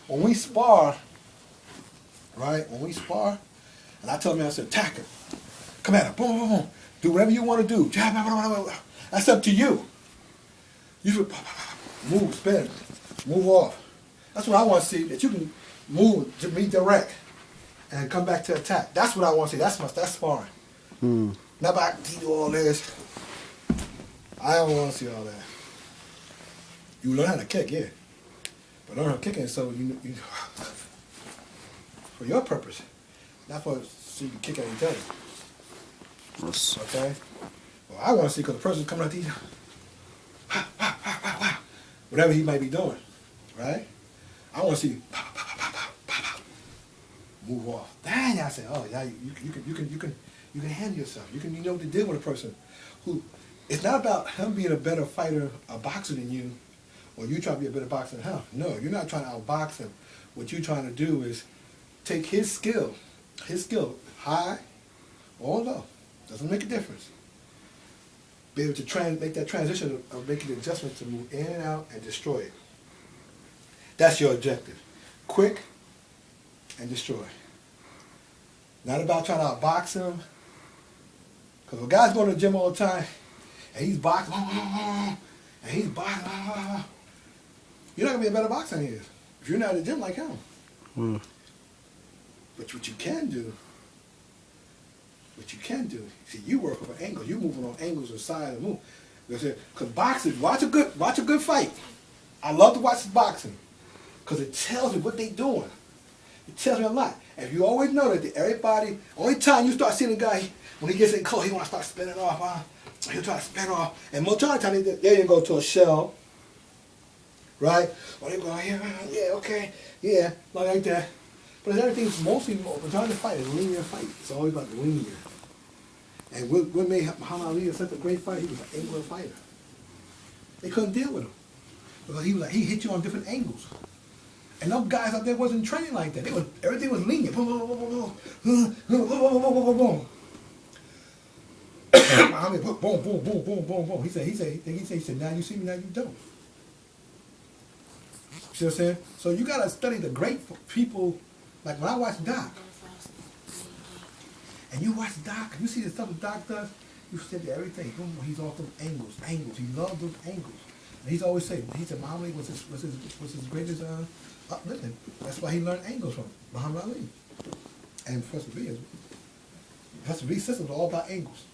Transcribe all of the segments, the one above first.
when we spar, right? When we spar, and I tell him, I said, attack him. Come at him. Boom, boom, boom. Do whatever you want to do. That's up to you. You should move, spin, move off. That's what I want to see, that you can move to be direct and come back to attack. That's what I want to see. That's sparring. Not about to do all this. I don't want to see all that. You learn how to kick, yeah. But learn how to kick, so you for your purpose. Not for so you can kick at each other. Yes. Okay? Well, I want to see, because the person's coming at these, whatever he might be doing, right? I want to see move off. Then I say, oh yeah, you can handle yourself. You know what to deal with a person who. It's not about him being a better fighter, a boxer than you, or you trying to be a better boxer than him. No, you're not trying to outbox him. What you're trying to do is take his skill, high or low, doesn't make a difference. Be able to make that transition of making the adjustment to move in and out and destroy it. That's your objective. Quick and destroy. Not about trying to outbox him. Because a guy's going to the gym all the time, and he's boxing, and he's boxing, you're not going to be a better boxer than he is if you're not at the gym like him. But what you can do, see, you work for angles. You're moving on angles and sides and move. Because boxers, watch a good fight. I love to watch boxing because it tells me what they're doing. It tells me a lot. And you always know that everybody, only time you start seeing a guy, when he gets in close, he want to start spinning off. He'll try to spin off. And most of the time, they go to a shell, right? Or they go, yeah, okay, yeah, like that. But everything's mostly, majority of the fight is linear fight. It's always like linear. And what made Muhammad Ali such a great fighter? He was an angular fighter. They couldn't deal with him. Because he hit you on different angles. And those guys out there wasn't training like that. Everything was linear. Boom, boom, boom, boom, boom, boom, boom, boom, boom. Muhammad, boom, boom, boom, boom, boom, boom, boom. He said, now you see me, now you don't. See what I'm saying? So you gotta study the great people. Like when I watch Doc, and you watch Doc, you see the stuff that Doc does, you study everything. Boom, he's off those angles. He loves those angles. And he's always saying, he said Muhammad Ali was his greatest uplifting. That's why he learned angles from Muhammad Ali. And Professor B's system was all about angles.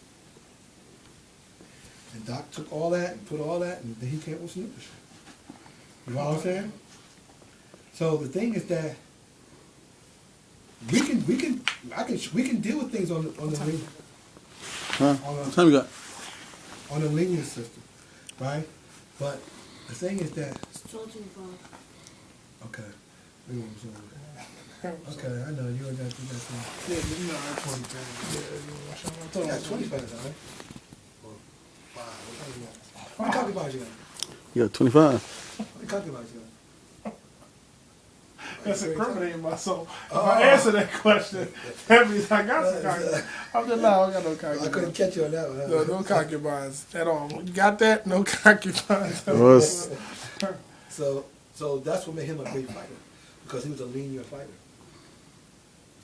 And Doc took all that and put all that, and then he came up with snoopers. You know what I'm saying? So the thing is that we can deal with things on the linear. Huh? What time you got? On the linear system, right? But the thing is that. Okay. Okay, I know you ain't got to do that thing. Yeah, you know, I 20 You got 20 pounds, all right? Or 5. What kind of body you got? You got 25. What kind of body you got? That's incriminating myself. If I answer that question, that means I got some concubines. I'm just no, I got no concubines. I couldn't catch you on that one. Huh? No concubines at all. You got that? No concubines. So that's what made him a great fighter, because he was a linear fighter.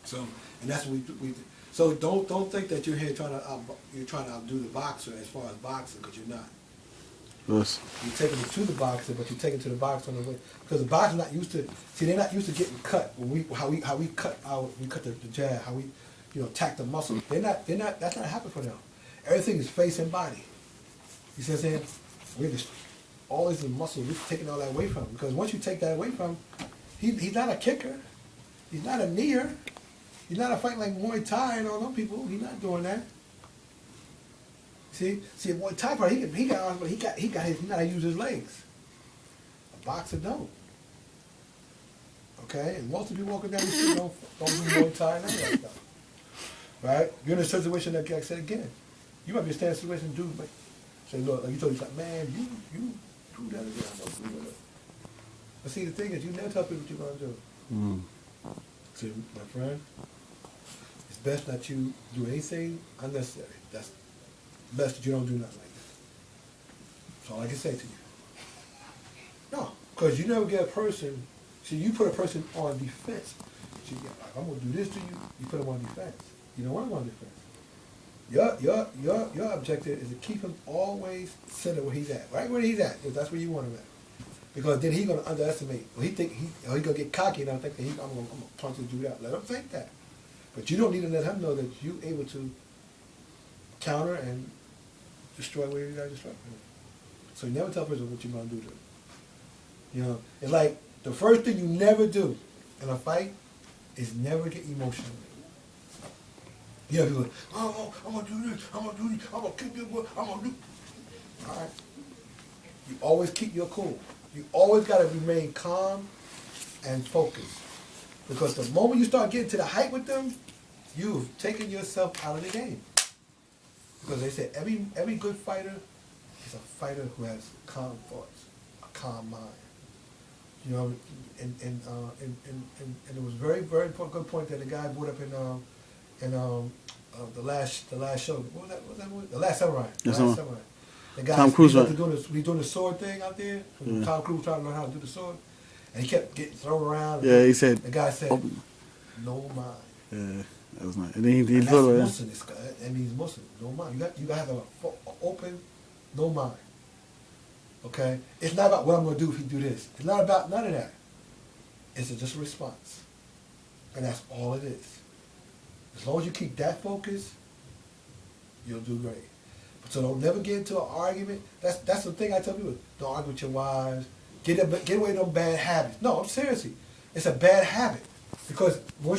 So, and that's what we do. So don't think that you're here trying to outdo the boxer as far as boxing, because you're not. Yes. You're taking it to the boxer, but you're taking it to the boxer on the way, because the boxer's not used to. See, they're not used to getting cut. How we cut the jab, how we attack the muscle. They're not. That's not happening for them. Everything is face and body. You see what I'm saying? We're just always the muscle. We're taking all that away from him, because once you take that away from him, he's not a kicker. He's not a kneer. He's not a fight like Muay Thai and all them people. He's not doing that. See, Muay Thai part, he got his, he know how to use his legs. A boxer don't. Okay, and most of you walking down the street don't do Muay Thai and none of that stuff. Right? You're in a situation that, like I said again, you might be in a standing situation, dude, but say, look, like you told me, like, man, you do that again. I don't do that. But see, the thing is, you never tell people what you're going to do. See, my friend, it's best that you do anything unnecessary. That's best that you don't do nothing like that. That's all I can say to you. No, because you never get a person, See, you put a person on defense. See, like, I'm gonna do this to you. You put him on defense. You don't want him on defense. Your objective is to keep him always centered where he's at, right where he's at, because that's where you want him at. Because then he's gonna underestimate. Well, he gonna get cocky and think that I'm gonna punch this dude out. Let him think that, but you don't need to let him know that you're able to counter and destroy where you gotta destroy. So you never tell a person what you're gonna do to them. You know, it's like the first thing you never do in a fight is never get emotional. Yeah, people like, oh, I'm gonna do this, I'm gonna kick your butt, I'm gonna do. All right. You always keep your cool. You always gotta remain calm and focused. Because the moment you start getting to the height with them, you've taken yourself out of the game. Because they say every good fighter is a fighter who has calm thoughts, a calm mind. You know, and it was very, very good point that the guy brought up in the last show. What was that movie? The Last Samurai. The Last Samurai. The guy, Tom Cruise, right? He's doing the sword thing out there. Yeah. Tom Cruise trying to learn how to do the sword, and he kept getting thrown around. Yeah, he said. The guy said, "No mind." Yeah, that was nice. And then he And that's told her, Muslim. That means Muslim. No mind. You got to have an open, no mind. Okay? It's not about what I'm going to do if you do this. It's not about none of that. It's just a response. And that's all it is. As long as you keep that focus, you'll do great. So don't never get into an argument. That's the thing I tell people. Don't argue with your wives. Get away from them bad habits. No, I'm seriously. It's a bad habit. Because once